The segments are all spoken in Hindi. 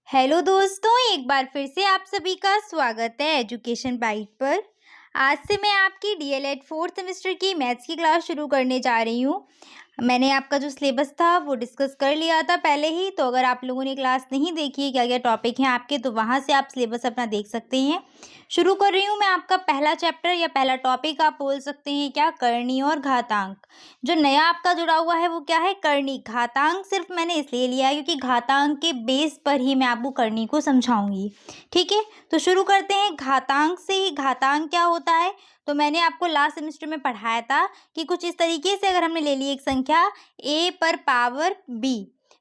हेलो दोस्तों, एक बार फिर से आप सभी का स्वागत है एजुकेशन बाइट पर। आज से मैं आपकी डीएलएड 4th सेमेस्टर की मैथ्स की क्लास शुरू करने जा रही हूँ। मैंने आपका जो सिलेबस था वो डिस्कस कर लिया था पहले ही, तो अगर आप लोगों ने क्लास नहीं देखी है, क्या-क्या टॉपिक हैं आपके, तो वहाँ से आप सिलेबस अपना देख सकते हैं। शुरू कर रही हूँ मैं आपका पहला चैप्टर या पहला टॉपिक आप बोल सकते हैं क्या, करनी और घातांक। जो नया आपका जुड़ा हुआ है वो क्या है, करनी। घातांक सिर्फ मैंने इसलिए लिया है क्योंकि घातांक के बेस पर ही मैं आपको करनी को समझाऊंगी। ठीक है, तो शुरू करते हैं घातांक से ही। घातांक क्या होता है, तो मैंने आपको लास्ट सेमेस्टर में पढ़ाया था कि कुछ इस तरीके से अगर हमने ले ली एक संख्या a पर पावर b,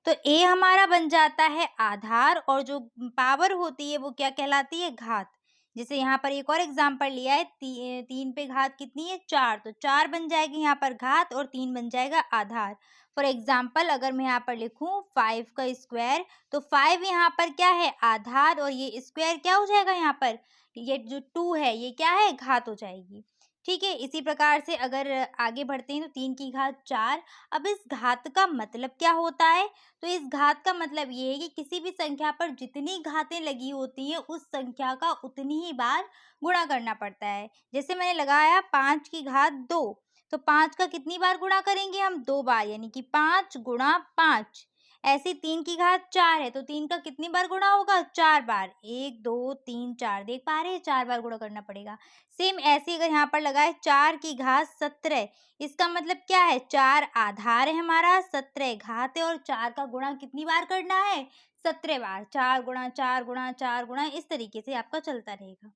तो a हमारा बन जाता है आधार और जो पावर होती है वो क्या कहलाती है, घात। जैसे यहाँ पर एक और एग्जाम्पल लिया है, 3 पे घात कितनी है, 4, तो 4 बन जाएगी यहाँ पर घात और 3 बन जाएगा आधार। फॉर एग्जाम्पल अगर मैं यहाँ पर लिखूँ 5 का स्क्वायर, तो 5 यहाँ पर क्या है, आधार, और ये स्क्वायर क्या हो जाएगा, यहाँ पर ये जो 2 है ये क्या है, घात हो जाएगी। ठीक है, इसी प्रकार से अगर आगे बढ़ते हैं तो 3 की घात 4। अब इस घात का मतलब क्या होता है, तो इस घात का मतलब ये है कि किसी भी संख्या पर जितनी घातें लगी होती हैं उस संख्या का उतनी ही बार गुणा करना पड़ता है। जैसे मैंने लगाया 5 की घात 2, तो 5 का कितनी बार गुणा करेंगे हम, 2 बार, यानी कि 5 गुणा 5। ऐसे 3 की घात 4 है, तो 3 का कितनी बार गुणा होगा, 4 बार। 1 2 3 4, देख पा रहे हैं, 4 बार गुणा करना पड़ेगा। सेम ऐसे अगर यहाँ पर लगाए 4 की घात 17, इसका मतलब क्या है, 4 आधार है हमारा, 17 घात है, और 4 का गुणा कितनी बार करना है, 17 बार। 4 गुणा 4 गुणा 4 गुणा, इस तरीके से आपका चलता रहेगा।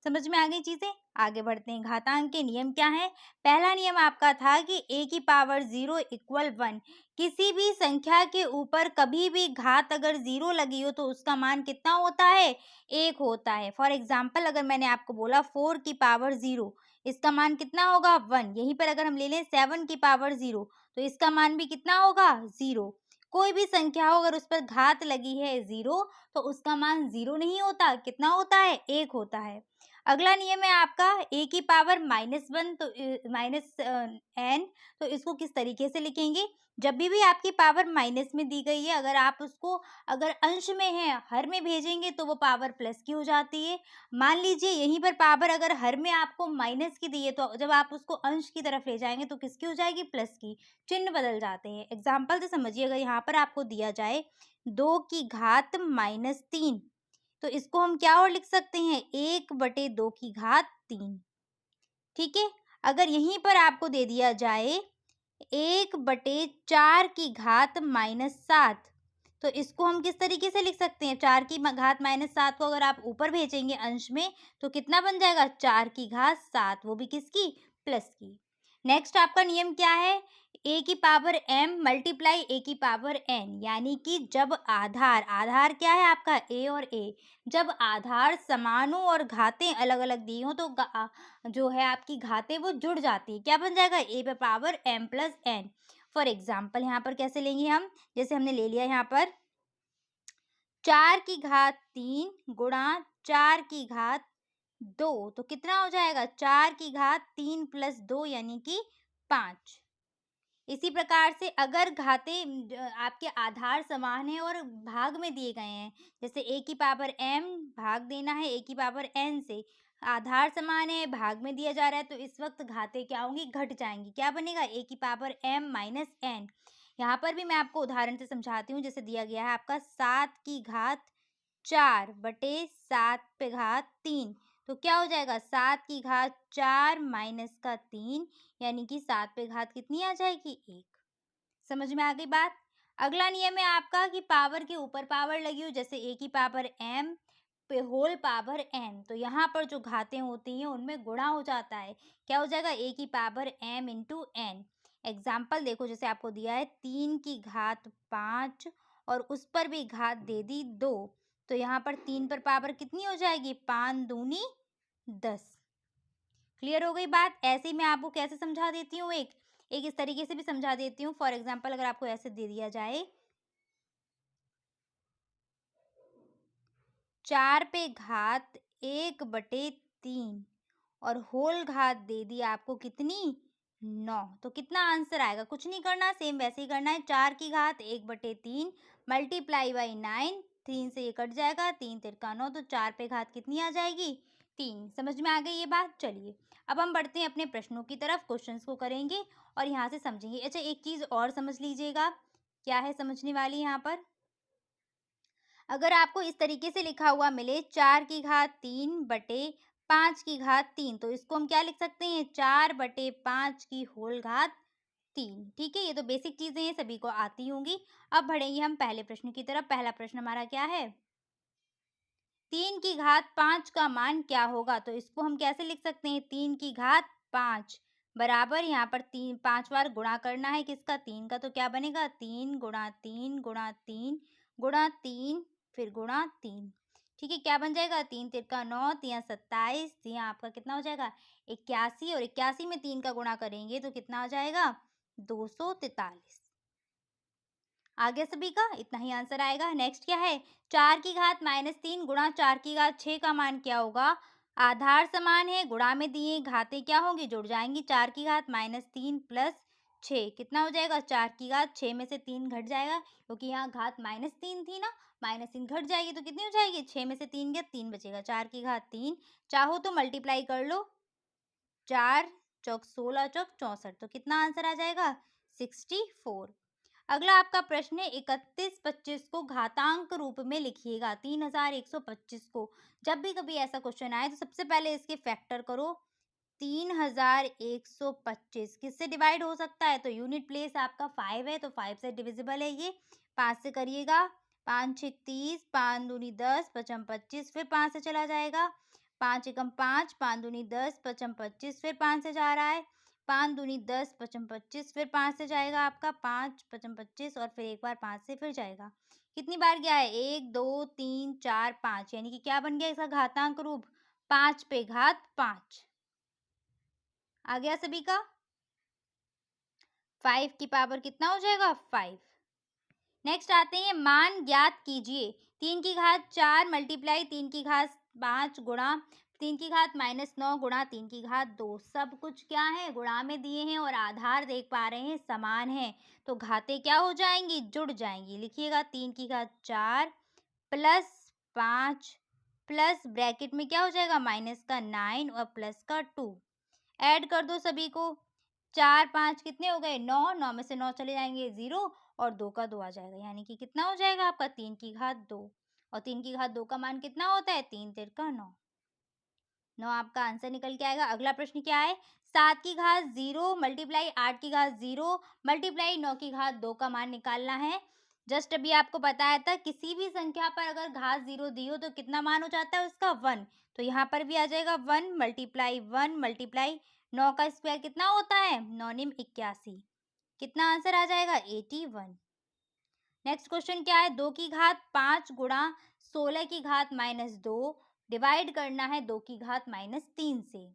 समझ में आ गई चीजें। आगे बढ़ते हैं, घातांक के नियम क्या है। पहला नियम आपका था कि a की पावर 0 इक्वल 1। किसी भी संख्या के ऊपर कभी भी घात अगर 0 लगी हो तो उसका मान कितना होता है, 1 होता है। फॉर एग्जाम्पल अगर मैंने आपको बोला 4 की पावर 0, इसका मान कितना होगा, 1। यहीं पर अगर हम ले लें 7 की पावर 0, तो इसका मान भी कितना होगा, 0। कोई भी संख्या हो अगर उस पर घात लगी है 0, तो उसका मान 0 नहीं होता, कितना होता है, 1 होता है। अगला नियम है आपका a की पावर -1, तो n, तो इसको किस तरीके से लिखेंगे। जब भी आपकी पावर माइनस में दी गई है, अगर आप उसको अगर अंश में है, हर में भेजेंगे तो वो पावर प्लस की हो जाती है। मान लीजिए यहीं पर पावर अगर हर में आपको माइनस की दी है, तो जब आप उसको अंश की तरफ ले जाएंगे तो किसकी हो जाएगी, प्लस की। चिन्ह बदल जाते हैं। एग्जाम्पल से समझिए, अगर यहाँ पर आपको दिया जाए 2 की घात -3, तो इसको हम क्या और लिख सकते हैं, 1/2 की घात 3। ठीक है, अगर यहीं पर आपको दे दिया जाए 1/4 की घात -7, तो इसको हम किस तरीके से लिख सकते हैं, 4 की घात -7 को अगर आप ऊपर भेजेंगे अंश में, तो कितना बन जाएगा, 4 की घात 7, वो भी किसकी, प्लस की। नेक्स्ट आपका नियम क्या है, a की पावर m मल्टीप्लाई a की पावर n, यानी कि जब आधार, आधार क्या है आपका, a और a, जब आधार समान हो और घातें अलग अलग दी हो, तो जो है आपकी घातें वो जुड़ जाती है, क्या बन जाएगा, a पे power m plus n। For example यहाँ पर कैसे लेंगे हम, जैसे हमने ले लिया यहाँ पर 4 की घात 3 गुणा 4 की घात 2, तो कितना हो जाएगा, 4 की घात 3 प्लस 2 यानी कि 5। इसी प्रकार से अगर घातें आपके आधार समान है और भाग में दिए गए हैं, जैसे a की पावर m भाग देना है a की पावर n से, आधार समान है, भाग में दिया जा रहा है, तो इस वक्त घातें क्या होंगी, घट जाएंगी। क्या बनेगा, a की पावर m माइनस n। यहाँ पर भी मैं आपको उदाहरण से समझाती हूँ। जैसे दिया गया है आपका 7 की घात 4/7 पे घात 3, तो क्या हो जाएगा, 7 की घात 4 माइनस का 3, यानी कि 7 पे घात कितनी आ जाएगी, 1। समझ में आ गई बात। अगला नियम है आपका कि पावर के ऊपर पावर लगी हो, जैसे a की पावर m पे होल पावर n, तो यहाँ पर जो घातें होती हैं उनमें गुणा हो जाता है। क्या हो जाएगा, a की power m into n। Example देखो, जैसे आपको दिया है 3 की घात 5 और उस पर भी घात दे दी 2, तो यहाँ पर 3 पर पावर कितनी हो जाएगी, 5 दूनी 10। क्लियर हो गई बात। ऐसे ही मैं आपको कैसे समझा देती हूँ, एक एक इस तरीके से भी समझा देती हूँ। फॉर एग्जाम्पल अगर आपको ऐसे दे दिया जाए 4 पे घात 1/3 और होल घात दे दी आपको कितनी, 9, तो कितना आंसर आएगा, कुछ नहीं करना, सेम वैसे ही करना है। 4 की घात 1/3 मल्टीप्लाई बाई 9 3 से ये कट जाएगा, 3 तिरका 9, तो 4 पे घात कितनी आ जाएगी? 3। समझ में आ गई ये बात? चलिए अब हम बढ़ते हैं अपने प्रश्नों की तरफ, क्वेश्चंस को करेंगे और यहाँ से समझेंगे। अच्छा, एक चीज़ और समझ लीजिएगा, क्या है समझने वाली यहाँ पर? अगर आपको इस तरीके से लिखा हुआ मिले 4 की घात 3 बटे 5 की घात 3, तो इसको हम क्या लिख सकते हैं? 4 बटे 5 की होल घात 3। ठीक है, ये तो बेसिक चीज़ें हैं, सभी को आती होंगी। अब बढ़ेंगे हम पहले प्रश्न की तरफ। पहला प्रश्न हमारा क्या है? 3 की घात 5 का मान क्या होगा? तो इसको हम कैसे लिख सकते हैं? 3 की घात 5 बराबर, यहाँ पर 3 5 बार गुणा करना है किसका? 3 का, तो क्या बनेगा? 3 गुणा 3 गुणा 3 गुणा 3 फिर गुणा 3। ठीक है, क्या बन जाएगा? 3 तिरका 9, 3 27, यहाँ आपका कितना हो जाएगा? 81, और 81 में 3 का गुणा करेंगे तो कितना हो जाएगा? 243। आ गया सभी का? इतना ही आंसर आएगा। नेक्स्ट क्या है? 4 की घात -3 गुणा 4 की घात 6 का मान क्या होगा? आधार समान है, गुणा में दिए घातें क्या होंगी? जुड़ जाएंगी। 4 की घात -3 प्लस 6 कितना हो जाएगा? 4 की घात 6 में से 3 घट जाएगा, क्योंकि यहाँ घात -3 थी ना, -3 घट जाएगी तो कितनी हो जाएगी? 6 में से 3 गया, 3 बचेगा। 4 की घात 3, चाहो तो मल्टीप्लाई कर लो, 4 चौक 16 चौक 64, तो कितना आंसर आ जाएगा? 64। अगला आपका प्रश्न है 3125 को घातांक रूप में लिखिएगा। 3125 को जब भी कभी ऐसा क्वेश्चन आए तो सबसे पहले इसके फैक्टर करो। 3125 किससे डिवाइड हो सकता है? तो यूनिट प्लेस आपका 5 है, तो 5 से डिविजिबल है ये। 5 से करिएगा, 5 6 30, 5 दूनी 10, 5 25, फिर 5 से चला जाएगा। 5 एकम 5, 5 दूनी 10, 5 25, फिर 5 से जा रहा है। 5 दूनी 10, 5 25, फिर 5 से जाएगा आपका 5 5 25, और फिर एक बार 5 से फिर जाएगा। कितनी बार गया है? 1 2 3 4 5, यानी कि क्या बन गया इसका घातांक रूप? 5 पे घात 5। आ गया सभी का? 5 की पावर कितना हो जाएगा? 5। नेक्स्ट आते हैं, मान ज्ञात कीजिए। 3 की घात 4 मल्टीप्लाई 3 की घात 5 गुणा 3 की घात -9 गुणा 3 की घात 2। सब कुछ क्या है? गुणा में दिए हैं और आधार देख पा रहे हैं समान है, तो घातें क्या हो जाएंगी? जुड़ जाएंगी। लिखिएगा 3 की घात 4 प्लस 5 प्लस ब्रैकेट में क्या हो जाएगा? माइनस का 9 और प्लस का 2। ऐड कर दो सभी को। 4 5 कितने हो गए? 9, 9 में से 9 चले जाएंगे 0, और 2 का 2 आ जाएगा, यानी कि कितना हो जाएगा आपका? 3 की घात 2। और 3 की घात 2 का मान कितना होता है? 3 तिरका 9। 9 आपका आंसर निकल के आएगा। अगला प्रश्न क्या है? 7 की घात 0 मल्टीप्लाई 8 की घात 0 मल्टीप्लाई 9 की घात 2 का मान निकालना है। जस्ट अभी आपको बताया था, किसी भी संख्या पर अगर घात 0 दी हो तो कितना मान हो जाता है उसका? 1। तो यहाँ पर भी आ जाएगा 1 मल्टीप्लाई 1 मल्टीप्लाई 9 का स्क्वायर कितना होता है? 9 निम 81। कितना आंसर आ जाएगा? 81। नेक्स्ट क्वेश्चन क्या है? 2 की घात 5 गुणा 16 की घात -2 डिवाइड करना है 2 की घात -3 से।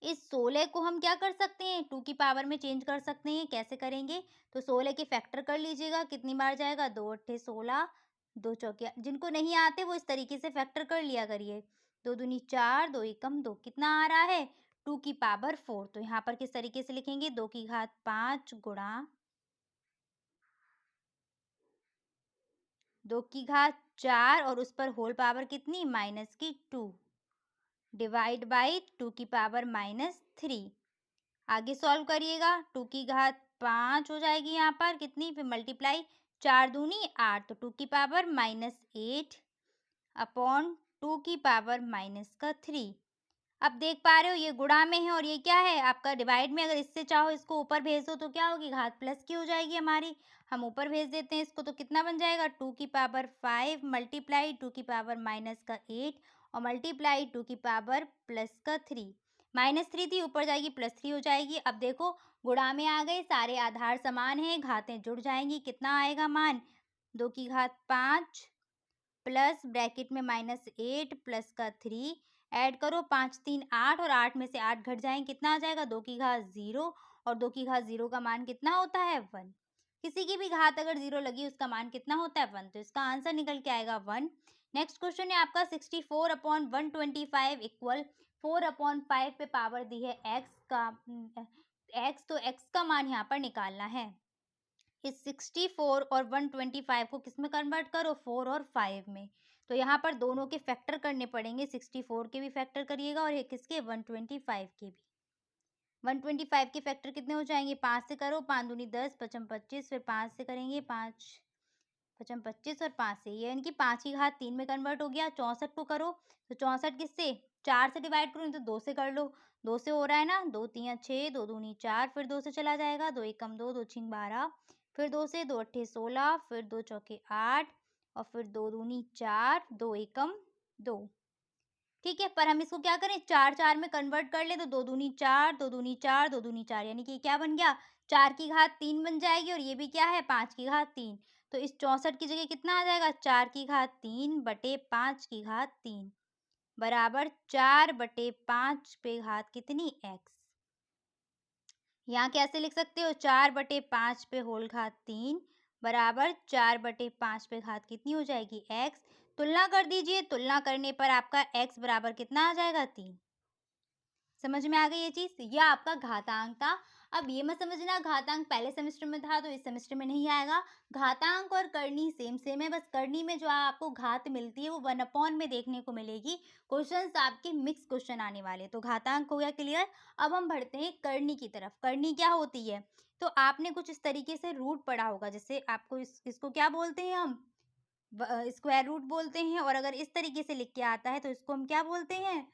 इस 16 को हम क्या कर सकते हैं? 2 की पावर में चेंज कर सकते हैं। कैसे करेंगे? तो 16 के फैक्टर कर लीजिएगा। कितनी बार जाएगा? 2 अट्ठे 16, 2 चौके, जिनको नहीं आते वो इस तरीके से फैक्टर कर लिया करिए। 2 दूनी 4, 2 एकम 2, कितना आ रहा है? 2 की पावर 4। तो यहाँ पर किस तरीके से लिखेंगे? 2 की घात 5 गुणा 2 की घात 4, और उस पर होल पावर कितनी? माइनस की 2 डिवाइड बाई 2 की पावर -3। आगे सॉल्व करिएगा। 2 की घात 5 हो जाएगी यहाँ पर कितनी? फिर मल्टीप्लाई 4 दूनी 8, तो 2 की पावर -8 अपॉन 2 की पावर -3। अब देख पा रहे हो ये गुणा में है और ये क्या है आपका? डिवाइड में। अगर इससे चाहो इसको ऊपर भेज दो तो क्या होगी? घात प्लस की हो जाएगी हमारी। हम ऊपर भेज देते हैं इसको, तो कितना बन जाएगा? 2 की पावर 5 मल्टीप्लाई 2 की पावर -8 और मल्टीप्लाई 2 की पावर +3। -3 थी, ऊपर जाएगी +3 हो जाएगी। अब देखो गुणा में आ गए, सारे आधार समान हैं, घातें जुड़ जाएंगी। कितना आएगा मान? 2 की घात 5 प्लस ब्रैकेट में -8 प्लस का 3। ऐड करो, 5 3 8, और 8 में से 8 घट जाएंगे, कितना आ जाएगा? 2 की घात 0, और 2 की घात 0 का मान कितना होता है? 1। किसी की भी घात अगर 0 लगी उसका मान कितना होता है? 1। तो इसका आंसर निकल के आएगा 1। नेक्स्ट क्वेश्चन है आपका 64/125 इक्वल 4/5 पे पावर दी है x का, x, तो x का मान यहाँ पर निकालना है। इस 64 और 125 को किस में कन्वर्ट करो, 4 और 5 में। तो यहाँ पर दोनों के फैक्टर करने पड़ेंगे, 64 के भी फैक्टर करिएगा और एक किसके, 125 के भी। 125 के फैक्टर कितने हो जाएंगे, 5 से करो, 5 दूनी 10, 5 25, फिर 5 से करेंगे, 5 5 25 और 5 से, ये यानी कि 5 की घात 3 में कन्वर्ट हो गया। 64 को करो तो 64 किससे, 4 से डिवाइड करो, नहीं तो 2 से कर लो। 2 से हो रहा है ना, 2 3 6, 2 दूनी 4, फिर 2 से चला जाएगा, 2 1 2, 2 6 12, फिर 2 से 2 8 16, फिर 2 चौके 8 और फिर 2 दूनी 4, 2 1 2। ठीक है, पर हम इसको क्या करें, 4 4 में कन्वर्ट कर लें तो 2 दूनी 4, 2 दूनी 4, 2 दूनी 4, यानी कि ये क्या बन गया, 4 की घात 3 बन जाएगी और ये भी क्या है, 5 की घात 3। तो इस 64 की जगह कितना आ जाएगा, 4 की घात 3 बटे 5 की घात 3 बराबर 4 बटे 5 पे घात कितनी, x। यहाँ कैसे लिख सकते हो, 4 बटे 5 पे होल घात 3 बराबर 4 बटे 5 पे घात कितनी हो जाएगी, x। तुलना कर दीजिए, तुलना करने पर आपका x बराबर कितना आ जाएगा, 3। समझ में आ गई ये चीज़? यह आपका घातांक था। अब ये मत समझना घातांक पहले सेमेस्टर में था तो इस सेमेस्टर में नहीं आएगा। घातांक और करनी सेम सेम है, बस करनी में जो आपको घात मिलती है वो 1/, में देखने को मिलेगी। क्वेश्चंस आपके मिक्स क्वेश्चन आने वाले, तो घातांक हो गया क्लियर। अब हम बढ़ते हैं करनी की तरफ। करनी क्या होती है? तो आपने कुछ इस तरीके से रूट पढ़ा होगा, जैसे आपको इसको क्या बोलते हैं हम, स्क्वायर रूट बोलते हैं, और अगर इस तरीके से लिख के आता है तो इसको हम क्या बोलते हैं,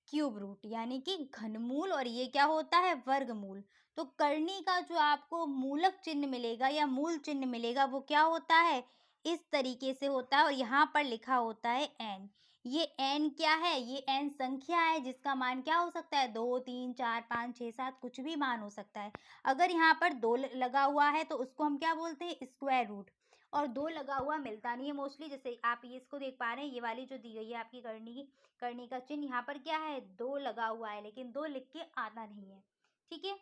क्यूब रूट, यानी कि घनमूल, और ये क्या होता है, वर्गमूल। तो करनी का जो आपको मूलक चिन्ह मिलेगा या मूल चिन्ह मिलेगा वो क्या होता है, इस तरीके से होता है, और यहाँ पर लिखा होता है n। ये n क्या है, ये n संख्या है जिसका मान क्या हो सकता है, 2 3 4 5 6 7, कुछ भी मान हो सकता है। अगर यहाँ पर 2 लगा हुआ है तो उसको हम क्या बोलते हैं, स्क्वायर रूट। और 2 लगा हुआ मिलता नहीं है मोस्टली, जैसे आप ये इसको देख पा रहे हैं, ये वाली जो दी गई है आपकी करनी का चिन्ह, यहाँ पर क्या है, 2 लगा हुआ है, लेकिन 2 लिख के आता नहीं है। ठीक है,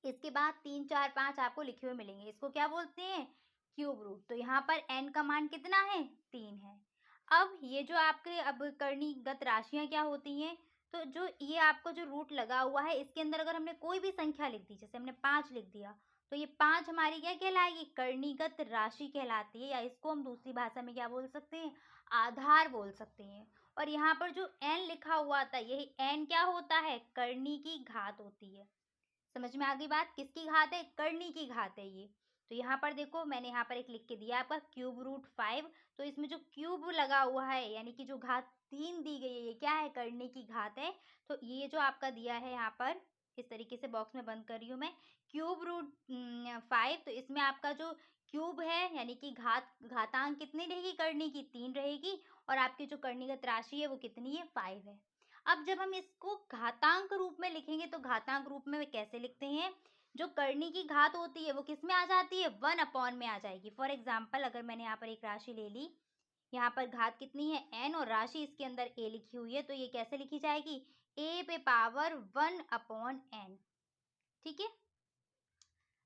इसके बाद 3 4 5 आपको लिखे हुए मिलेंगे, इसको क्या बोलते हैं, क्यूब रूट। तो यहाँ पर n का मान कितना है, 3 है। अब ये जो आपके अब करणीगत राशियां क्या होती हैं, तो जो ये आपको जो रूट लगा हुआ है इसके अंदर अगर हमने कोई भी संख्या लिख दी, जैसे हमने 5 लिख दिया, तो ये 5 हमारी क्या कहलाएगी, करणीगत राशि कहलाती है, या इसको हम दूसरी भाषा में क्या बोल सकते हैं, आधार बोल सकते हैं। और यहाँ पर जो n लिखा हुआ था, यही n क्या होता है, करनी की घात होती है। समझ में आ गई बात, किसकी घात है, करनी की घात है ये। तो यहाँ पर देखो मैंने यहाँ पर एक लिख के दिया आपका क्यूब रूट 5, तो इसमें जो क्यूब लगा हुआ है यानी कि जो घात 3 दी गई है ये क्या है, करने की घात है। तो ये जो आपका दिया है यहाँ पर इस तरीके से बॉक्स में बंद कर रही हूँ मैं, क्यूब रूट 5, तो इसमें आपका जो क्यूब है यानी कि घातांक कितनी रहेगी, करने की 3 रहेगी, और आपकी जो करणीगत राशि है वो कितनी है, 5 है। अब जब हम इसको घातांक रूप में लिखेंगे तो घातांक रूप में वे कैसे लिखते हैं, जो करनी की घात होती है वो किस में आ जाती है, 1/, में आ जाएगी। फॉर एग्जाम्पल अगर मैंने यहाँ पर एक राशि ले ली, यहाँ पर घात कितनी है, n, और राशि इसके अंदर a लिखी हुई है, तो ये कैसे लिखी जाएगी, a पे पावर 1/n। ठीक है,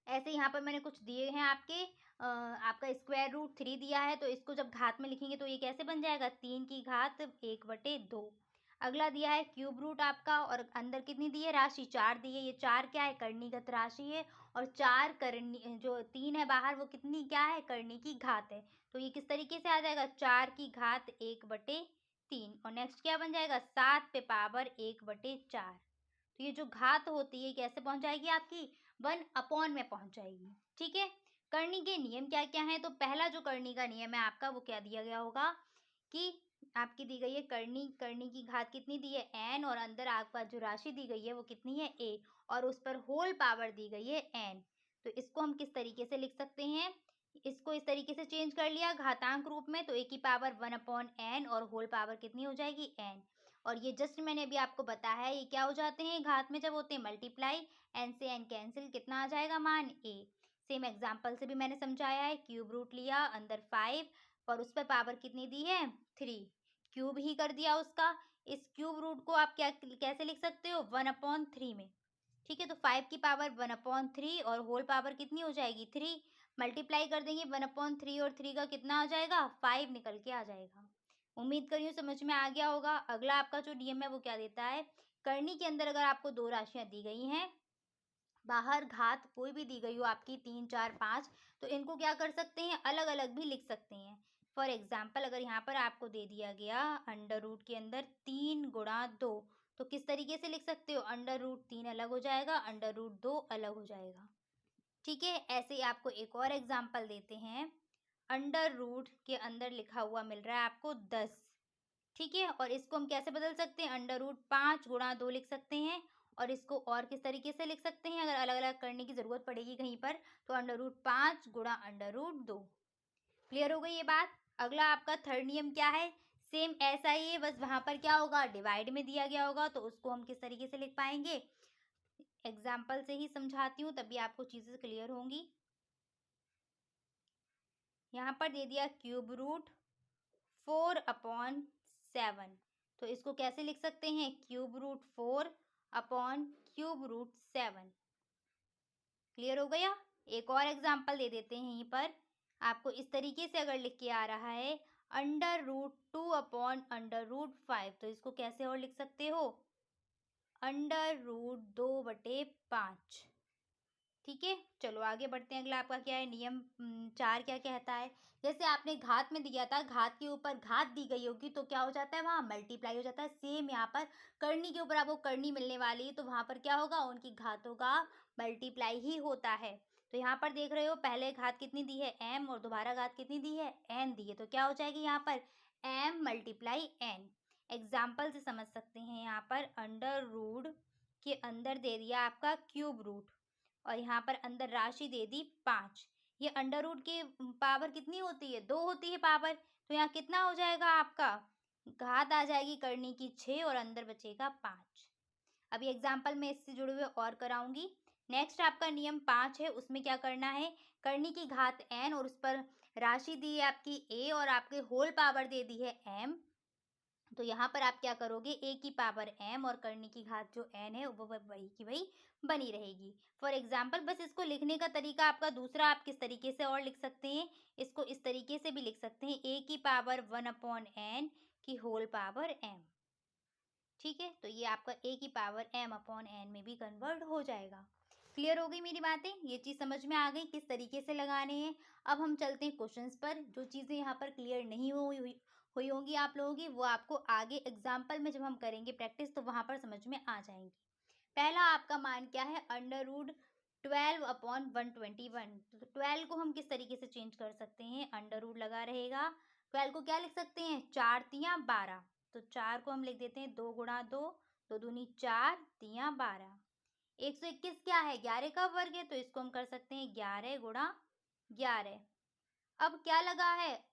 ऐसे यहाँ पर मैंने कुछ दिए हैं आपके, आपका स्क्वायर रूट 3 दिया है, तो इसको जब घात में लिखेंगे तो ये कैसे बन जाएगा, 3 की घात 1/2। अगला दिया है क्यूब रूट आपका, और अंदर कितनी दी है, राशि 4 दी है, ये 4 क्या है, करणीगत राशि है, और 4 करनी जो 3 है बाहर वो कितनी क्या है, करनी की घात है। तो ये किस तरीके से आ जाएगा, 4 की घात 1/3, और नेक्स्ट क्या बन जाएगा, 7 पे पावर 1/4। तो ये जो घात होती है कैसे पहुंच जाएगी आपकी, 1/, में पहुंच जाएगी। ठीक है, करनी के नियम क्या क्या है, तो पहला जो करनी का नियम है आपका वो क्या दिया गया होगा, कि आपकी दी गई है करनी, करनी की घात कितनी दी है, n, और अंदर आपका जो राशि दी गई है वो कितनी है, a, और उस पर होल पावर दी गई है n। तो इसको हम किस तरीके से लिख सकते हैं, इसको इस तरीके से चेंज कर लिया घातांक रूप में, तो a की पावर 1/n और होल पावर कितनी हो जाएगी, n। और ये जस्ट मैंने अभी आपको बताया है, ये क्या हो जाते हैं घात में जब होते हैं मल्टीप्लाई, n से n कैंसिल, कितना आ जाएगा मान, a। सेम एग्जाम्पल से भी मैंने समझाया है, क्यूब रूट लिया, अंदर 5 और उस पर पावर कितनी दी है, 3, क्यूब ही कर दिया उसका। इस क्यूब रूट को आप क्या कैसे लिख सकते हो, 1/3 में। ठीक है, तो 5 की पावर 1/3 और होल पावर कितनी हो जाएगी, 3, मल्टीप्लाई कर देंगे 1/3 और 3 का कितना आ जाएगा, 5 निकल के आ जाएगा। उम्मीद करी हूँ समझ में आ गया होगा। अगला आपका जो नियम है वो क्या देता है, करनी के अंदर अगर आपको दो राशियां दी गई हैं बाहर घात कोई भी दी गई हो आपकी 3, 4, 5, तो इनको क्या कर सकते हैं, अलग अलग भी लिख सकते हैं। फॉर एग्जाम्पल अगर यहाँ पर आपको दे दिया गया अंडर रूट के अंदर 3 × 2, तो किस तरीके से लिख सकते हो, अंडर रूट 3 अलग हो जाएगा, अंडर रूट 2 अलग हो जाएगा। ठीक है, ऐसे ही आपको एक और एग्जाम्पल देते हैं। अंडर रूट के अंदर लिखा हुआ मिल रहा है आपको 10। ठीक है, और इसको हम कैसे बदल सकते हैं, अंडर रूट 5 × 2 लिख सकते हैं। और इसको और किस तरीके से लिख सकते हैं, अगर अलग अलग करने की जरूरत पड़ेगी कहीं पर, तो अंडर रूट 5 × √2। क्लियर हो गई ये बात। अगला आपका थर्ड नियम क्या है, सेम ऐसा ही है, बस वहां पर क्या होगा, डिवाइड में दिया गया होगा, तो उसको हम किस तरीके से लिख पाएंगे, एग्जाम्पल से ही समझाती हूँ तभी आपको चीजें क्लियर होंगी। यहाँ पर दे दिया √4/7, तो इसको कैसे लिख सकते हैं, √4/7। क्लियर हो गया। एक और एग्जाम्पल दे देते हैं यहीं पर आपको, इस तरीके से अगर लिख के आ रहा है √2/√5, तो इसको कैसे और लिख सकते हो, √2/5। ठीक है, चलो आगे बढ़ते हैं। अगला आपका क्या है, नियम 4 क्या कहता है, जैसे आपने घात में दिया था, घात के ऊपर घात दी गई होगी तो क्या हो जाता है, वहाँ मल्टीप्लाई हो जाता है। सेम यहाँ पर करनी के ऊपर आपको करनी मिलने वाली है, तो वहाँ पर क्या होगा, उनकी घातों का मल्टीप्लाई ही होता है। तो यहाँ पर देख रहे हो, पहले घात कितनी दी है, m, और दोबारा घात कितनी दी है, n दी है, तो क्या हो जाएगी यहाँ पर m × n। एग्जाम्पल से समझ सकते हैं, यहाँ पर अंडर रूट के अंदर दे दिया आपका क्यूब रूट, और यहाँ पर अंदर राशि दे दी 5। ये अंडर रूट की पावर कितनी होती है, 2 होती है पावर, तो यहाँ कितना हो जाएगा आपका, घात आ जाएगी करनी की 6 और अंदर बचेगा 5। अभी एग्जाम्पल में इससे जुड़े हुए और कराऊंगी। नेक्स्ट आपका नियम 5 है, उसमें क्या करना है, करनी की घात n और उस पर राशि दी है आपकी a और आपके होल पावर दे दी है m, तो यहाँ पर आप क्या करोगे, a की पावर m और करनी की घात जो n है वो वही की वही बनी रहेगी। फॉर एग्जाम्पल बस इसको लिखने का तरीका आपका दूसरा, आप किस तरीके से और लिख सकते हैं, इसको इस तरीके से भी लिख सकते हैं, a की पावर 1/n की होल पावर m। ठीक है, तो ये आपका a की पावर m/n में भी कन्वर्ट हो जाएगा। क्लियर हो गई मेरी बातें, ये चीज़ समझ में आ गई किस तरीके से लगाने हैं। अब हम चलते हैं क्वेश्चंस पर। जो चीज़ें यहाँ पर क्लियर नहीं हुई होंगी आप लोगों की, वो आपको आगे एग्जाम्पल में जब हम करेंगे प्रैक्टिस, तो वहाँ पर समझ में आ जाएंगी। पहला आपका मान क्या है, अंडर रूट 12/121। तो 12 को हम किस तरीके से चेंज कर सकते हैं, अंडर रूट लगा रहेगा, 12 को क्या लिख सकते हैं, 4 × 12, तो 4 को हम लिख देते हैं 2 × 2, 2 दूनी 4, 3 12। 121 क्या है, 11 का वर्ग है, तो इसको हम कर सकते हैं 11 × 11। अब क्या लगा है,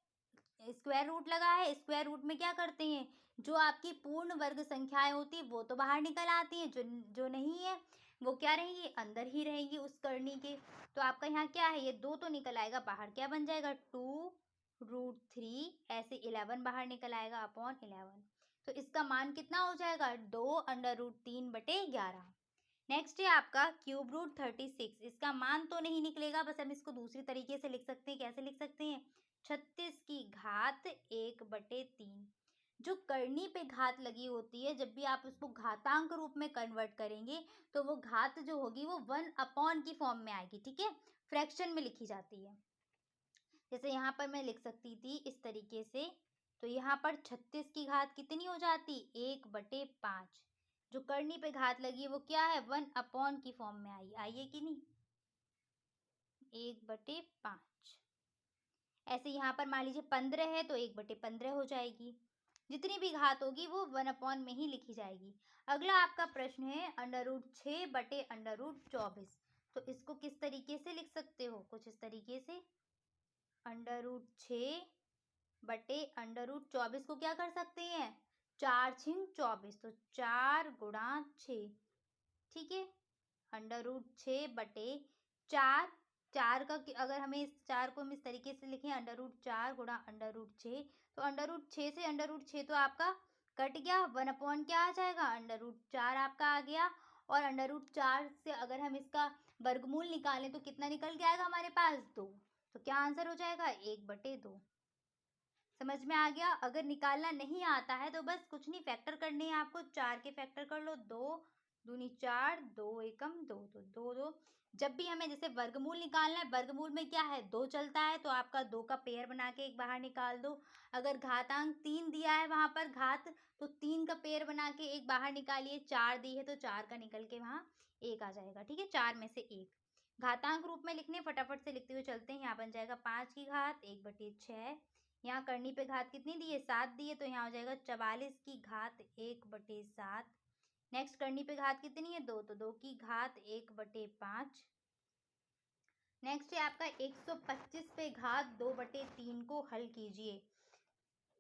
स्क्वायर रूट लगा है। स्क्वायर रूट में क्या करते हैं, जो आपकी पूर्ण वर्ग संख्याएं होती है वो तो बाहर निकल आती हैं, जो जो नहीं है वो क्या रहेंगी, अंदर ही रहेंगी उस करनी के। तो आपका यहाँ क्या है, ये 2 तो निकल आएगा बाहर, क्या बन जाएगा 2√3, ऐसे 11 बाहर निकल आएगा अपॉन 11। तो इसका मान कितना हो जाएगा, 2√3/11। नेक्स्ट है आपका √36। इसका मान तो नहीं निकलेगा, बस हम इसको दूसरी तरीके से लिख सकते हैं। कैसे लिख सकते हैं, 36 की घात 1/3। जो करनी पे घात लगी होती है, जब भी आप उसको घातांक रूप में कन्वर्ट करेंगे, तो वो घात जो होगी वो 1/, की फॉर्म में आएगी। ठीक है, फ्रैक्शन में लिखी जाती है। जैसे यहाँ पर मैं लिख सकती थी इस तरीके से, तो यहाँ पर 36 की घात कितनी हो जाती, 1/5। जो करनी पे घात लगी है वो क्या है, 1/, की फॉर्म में आई है कि नहीं, 1/5। ऐसे यहाँ पर मान लीजिए 15 है, तो 1/15 हो जाएगी। जितनी भी घात होगी वो 1/, में ही लिखी जाएगी। अगला आपका प्रश्न है √6/√24। तो इसको किस तरीके से लिख सकते हो, कुछ इस तरीके से, √6/√24 को क्या कर सकते हैं, 4×6 = 24, तो 4 × 6। ठीक है, √6/4, 4 का अगर हमें इस 4 को हम इस तरीके से लिखें, √4 × √6, तो √6 से √6 तो आपका कट गया, 1/, क्या आ जाएगा, √4 आपका आ गया। और √4 से अगर हम इसका वर्गमूल निकालें तो कितना निकल के आएगा हमारे पास, 2। तो क्या आंसर हो जाएगा, 1/2। समझ में आ गया। अगर निकालना नहीं आता है तो बस कुछ नहीं, फैक्टर करने हैं आपको, 4 के फैक्टर कर लो, 2, दूनी 4, 2 एकम 2, तो 2 2। जब भी हमें जैसे वर्गमूल निकालना है, वर्गमूल में क्या है 2 चलता है, तो आपका 2 का पेयर बना के एक बाहर निकाल दो। अगर घातांक 3 दिया है वहाँ पर घात, तो 3 का पेयर बना के एक बाहर निकालिए। 4 दी है तो 4 का निकल के वहाँ 1 आ जाएगा। ठीक है, 4 में से 1 घातांक रूप में लिखने, फटाफट से लिखते हुए चलते हैं। यहाँ बन जाएगा 5 की घात 1/6। यहाँ करनी पे घात कितनी दी है 7 दी है, तो यहाँ हो जाएगा 44 की घात 1/7। नेक्स्ट करनी पे घात कितनी है 2, तो 2 की घात 1/5। नेक्स्ट है आपका 125 पे घात 2/3 को हल कीजिए।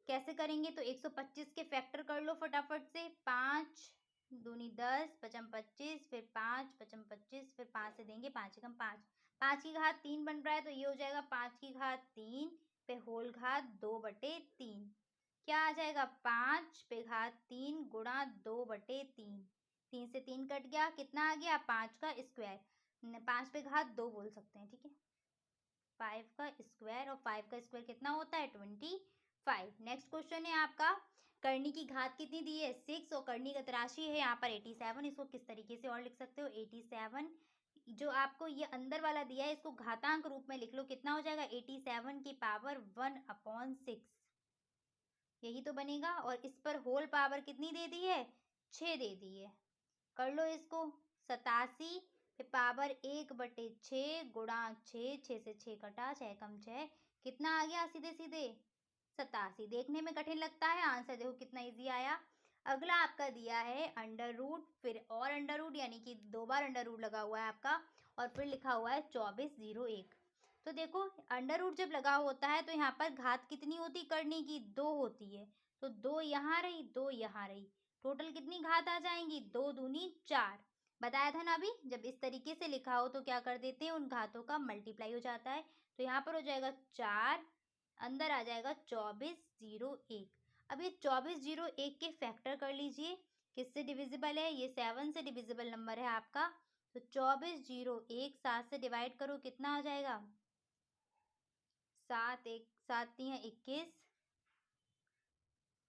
कैसे करेंगे, तो 125 के फैक्टर कर लो फटाफट से। 5 दूनी 10 पचम 25, फिर 5 पचम 25, फिर 5 से देंगे 5 एकम 5। 5 की घात 3 बन रहा है, तो ये हो जाएगा 5 की घात 3 पे होल घात 2/3। क्या आ जाएगा 5 पे घात 3 गुणा 2/3। 3 से 3 कट गया, कितना आ गया 5 का स्क्वायर। 5 पे घात 2 बोल सकते हैं। ठीक है, 5 का स्क्वायर, और 5 का स्क्वायर कितना होता है 25। नेक्स्ट क्वेश्चन है आपका, करनी की घात कितनी दी है 6, और कर्णीगत राशि है यहाँ पर 87। इसको किस तरीके से और लिख सकते हो 87, जो आपको ये अंदर वाला दिया है इसको घातांक रूप में लिख लो। कितना हो जाएगा 87 की पावर 1/6, यही तो बनेगा। और इस पर होल पावर कितनी दे दी है 6 दे दी है। कर लो इसको, 87 पे पावर 1/6 गुणा 6, 6 से 6 कटा 6 कम 6, कितना आ गया सीधे सीधे 87। देखने में कठिन लगता है, आंसर देखो कितना इजी आया। अगला आपका दिया है अंडर रूट, फिर और अंडर रूट, यानी कि 2 बार अंडर रूट लगा हुआ है आपका, और फिर लिखा हुआ है 2401। तो देखो अंडर रूट जब लगा होता है तो यहाँ पर घात कितनी होती करने की 2 होती है, तो 2 यहाँ रही 2 यहाँ रही, टोटल कितनी घात आ जाएंगी 2 दूनी 4। बताया था ना अभी, जब इस तरीके से लिखा हो तो क्या कर देते हैं उन घातों का मल्टीप्लाई हो जाता है। तो यहाँ पर हो जाएगा 4, अंदर आ जाएगा 2401। अब ये 2401 के फैक्टर कर लीजिए, किससे डिविजिबल है, ये 7 से डिविजिबल नंबर है आपका। तो 2401 7 से डिवाइड करो, कितना आ जाएगा 7 1 7 3 21,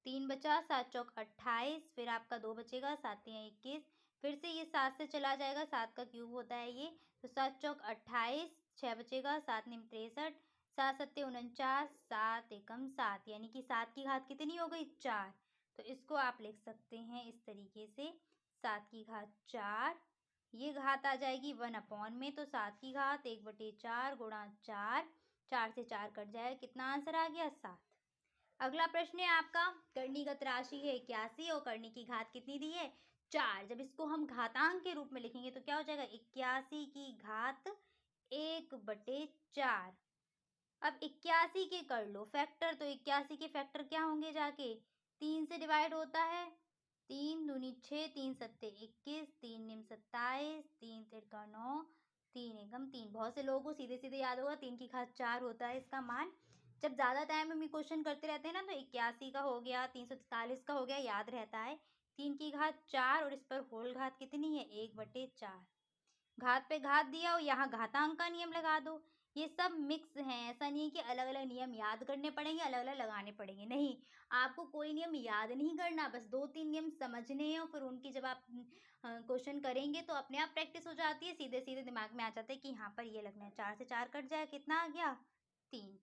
3 बचा, 7 चौक 28, फिर आपका 2 बचेगा, 7 3 21, फिर से ये 7 से चला जाएगा, 7 का क्यूब होता है ये, तो 7 चौक 28, 6 बचेगा, 7 निम 63, 7 सत्ते 49, 7 एकम 7, यानी कि 7 की घात कितनी हो गई 4। तो इसको आप लिख सकते हैं इस तरीके से, 7 की घात 4, ये घात आ जाएगी 1 में, तो 7 की घात 1/4 गुणा 4, 4 से 4 कट जाएगा, कितना आंसर आ गया 7। अगला प्रश्न है आपका, कर्णीगत राशि है 81 और करनी की घात कितनी दी है 4। जब इसको हम घातांक के रूप में लिखेंगे तो क्या हो जाएगा 81 की घात 1/4। अब 81 के कर लो फैक्टर, तो 81 के फैक्टर क्या होंगे जाके 3 से डिवाइड होता है, 3 दूनी 6, 3 सत्ते 21, 3 निम 27, 3 तिरका 9, 3 एकम 3। बहुत से लोगों को सीधे सीधे याद होगा 3 की घात 4 होता है इसका मान। जब ज़्यादा टाइम में क्वेश्चन करते रहते हैं ना, तो 81 का हो गया 343 का हो गया, याद रहता है। 3 की घात 4 और इस पर होल घात कितनी है 1/4। घात पे घात दिया और यहाँ घातांक का नियम लगा दो। ये सब मिक्स हैं, ऐसा नहीं है कि अलग अलग नियम याद करने पड़ेंगे अलग अलग लगाने पड़ेंगे, नहीं। आपको कोई नियम याद नहीं करना, बस 2-3 नियम समझने हैं, और फिर उनकी जब आप क्वेश्चन करेंगे तो अपने आप प्रैक्टिस हो जाती है, सीधे सीधे दिमाग में आ जाता है कि यहाँ पर ये लगना है। 4 से 4 कट जाए, कितना आ गया 3।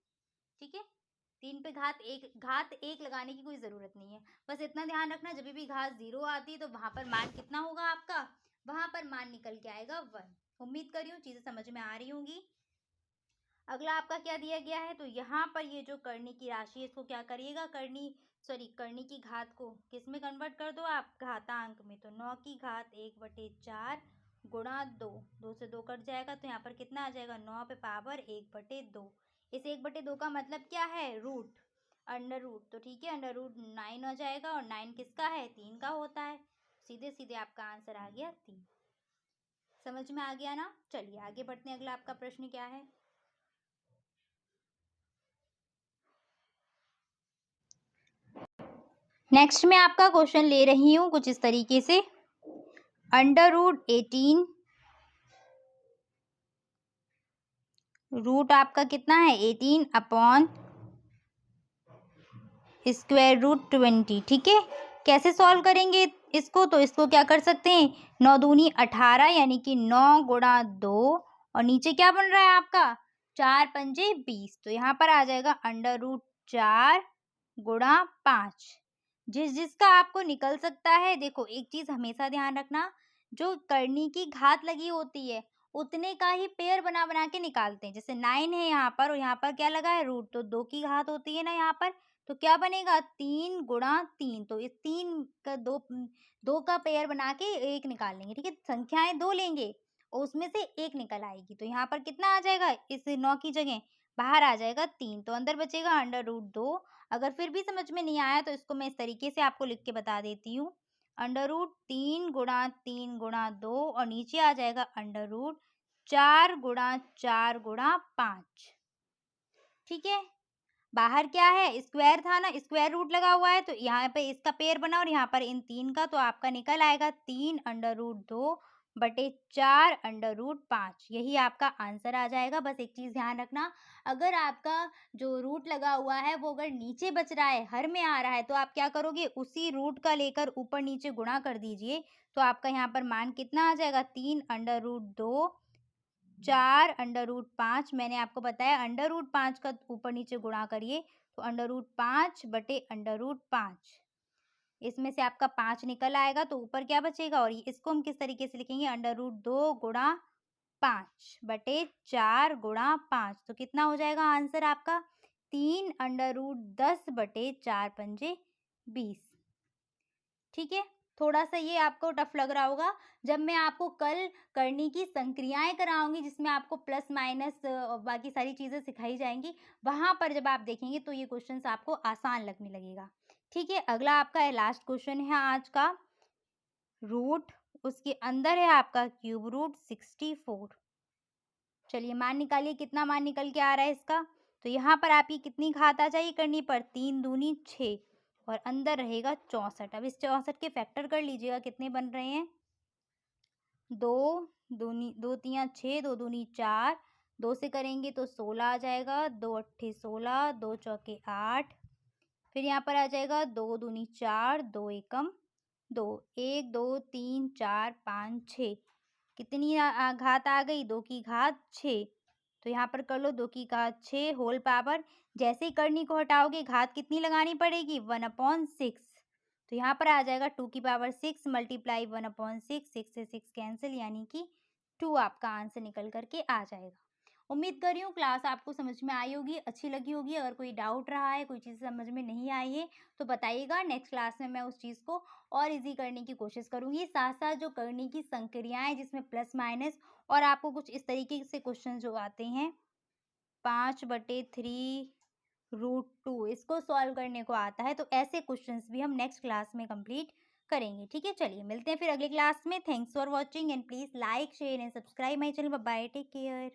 ठीक है, 3 पे घात एक लगाने की कोई ज़रूरत नहीं है। बस इतना ध्यान रखना, जब भी घात 0 आती है तो वहाँ पर मान कितना होगा आपका, वहाँ पर मान निकल के आएगा 1। उम्मीद कर रही हूँ चीज़ें समझ में आ रही होंगी। अगला आपका क्या दिया गया है, तो यहाँ पर ये जो करनी की राशि है इसको क्या करिएगा, करनी की घात को किस में कन्वर्ट कर दो आप, घातांक में। तो 9 की घात 1/4 गुणा 2, 2 से 2 कट जाएगा, तो यहाँ पर कितना आ जाएगा 9 पे पावर 1/2। इस 1/2 का मतलब क्या है रूट, अंडर रूट। तो ठीक है, अंडर रूट 9 हो जाएगा, और 9 किसका है 3 का होता है। सीधे सीधे आपका आंसर आ गया 3। समझ में आ गया ना। चलिए आगे बढ़ते हैं, अगला आपका प्रश्न क्या है। नेक्स्ट में आपका क्वेश्चन ले रही हूँ कुछ इस तरीके से, अंडर रूट 18, रूट आपका कितना है 18 अपॉन स्क्वायर रूट 20। ठीक है, कैसे सॉल्व करेंगे इसको, तो इसको क्या कर सकते हैं, 9 दूनी 18 यानी कि 9 गुणा 2 और नीचे क्या बन रहा है आपका 4 पंजे 20। तो यहाँ पर आ जाएगा अंडर रूट 4 गुणा 5। जिस जिसका आपको निकल सकता है, देखो एक चीज हमेशा ध्यान रखना, जो करनी की घात लगी होती है उतने का ही पेयर बना बना के निकालते हैं। जैसे 9 है यहाँ पर और यहाँ पर क्या लगा है रूट, तो 2 की घात होती है ना यहाँ पर, तो क्या बनेगा 3 गुणा 3। तो इस 3 का 2 का पेयर बना के 1 निकाल लेंगे, ठीक है। संख्याएं 2 लेंगे और उसमें से 1 निकल आएगी, तो यहाँ पर कितना आ जाएगा, इस 9 की जगह बाहर आ जाएगा 3, तो अंदर बचेगा अंडर रूट 2। अगर फिर भी समझ में नहीं आया तो इसको मैं इस तरीके से आपको लिख के बता देती हूँ, अंडर रूट 3 गुणा 2 और नीचे आ जाएगा अंडर रूट 4 गुणा 4 गुणा 5। ठीक है, बाहर क्या है स्क्वायर था ना, स्क्वायर रूट लगा हुआ है, तो यहाँ पे इसका पेयर बना और यहाँ पर इन 3 का, तो आपका निकल आएगा 3 अंडर रूट 2 बटे 4 अंडर रूट 5। यही आपका आंसर आ जाएगा। बस एक चीज ध्यान रखना, अगर आपका जो रूट लगा हुआ है वो अगर नीचे बच रहा है, हर में आ रहा है, तो आप क्या करोगे, उसी रूट का लेकर ऊपर नीचे गुणा कर दीजिए। तो आपका यहाँ पर मान कितना आ जाएगा, 3 अंडर रूट 2 4 अंडर रूट 5। मैंने आपको बताया अंडर रूट 5 का ऊपर नीचे गुणा करिए, तो अंडर रूट 5 बटे अंडर रूट 5, इसमें से आपका 5 निकल आएगा, तो ऊपर क्या बचेगा, और इसको हम किस तरीके से लिखेंगे, अंडर रूट 2 गुणा 5 बटे 4 गुणा 5। तो कितना हो जाएगा आंसर आपका, 3 अंडर रूट 10 बटे 4 पंजे 20। ठीक है, थोड़ा सा ये आपको टफ लग रहा होगा। जब मैं आपको कल करनी की संक्रियाएं कराऊंगी, जिसमें आपको प्लस माइनस बाकी सारी चीजें सिखाई जाएंगी, वहां पर जब आप देखेंगे तो ये क्वेश्चन आपको आसान लगने लगेगा। ठीक है, अगला आपका लास्ट क्वेश्चन है आज का, रूट, उसके अंदर है आपका क्यूब रूट 64। चलिए मान निकालिए, कितना मान निकल के आ रहा है इसका, तो यहाँ पर आपकी कितनी घात आ जाएगी करनी पर, 3 दूनी 6 और अंदर रहेगा 64। अब इस 64 के फैक्टर कर लीजिएगा, कितने बन रहे हैं, 2 दूनी 2 तियाँ 6, 2 दूनी 4, 2 से करेंगे तो 16 आ जाएगा, 2 अट्ठे 16, 2 चौके 8, फिर यहाँ पर आ जाएगा 2 दूनी 4, 2 एकम 2, 1 2 3 4 5 6, कितनी घात आ गई, 2 की घात 6। तो यहाँ पर कर लो 2 की घात 6 होल पावर, जैसे ही करनी को हटाओगे घात कितनी लगानी पड़ेगी, 1/6। तो यहाँ पर आ जाएगा 2 की पावर 6 मल्टीप्लाई 1/6, 6 से 6 कैंसिल, यानी कि 2 आपका आंसर निकल करके आ जाएगा। उम्मीद कर रही हूँ क्लास आपको समझ में आई होगी, अच्छी लगी होगी। अगर कोई डाउट रहा है, कोई चीज़ समझ में नहीं आई है, तो बताइएगा, नेक्स्ट क्लास में मैं उस चीज़ को और इजी करने की कोशिश करूँगी। साथ साथ जो करने की संक्रियाएं जिसमें प्लस माइनस और आपको कुछ इस तरीके से क्वेश्चन जो आते हैं, 5/3 रूट 2, इसको सॉल्व करने को आता है, तो ऐसे क्वेश्चंस भी हम नेक्स्ट क्लास में कंप्लीट करेंगे। ठीक है, चलिए मिलते हैं फिर अगली क्लास में। Thanks for watching and please like share and subscribe my channel. Bye bye, take care.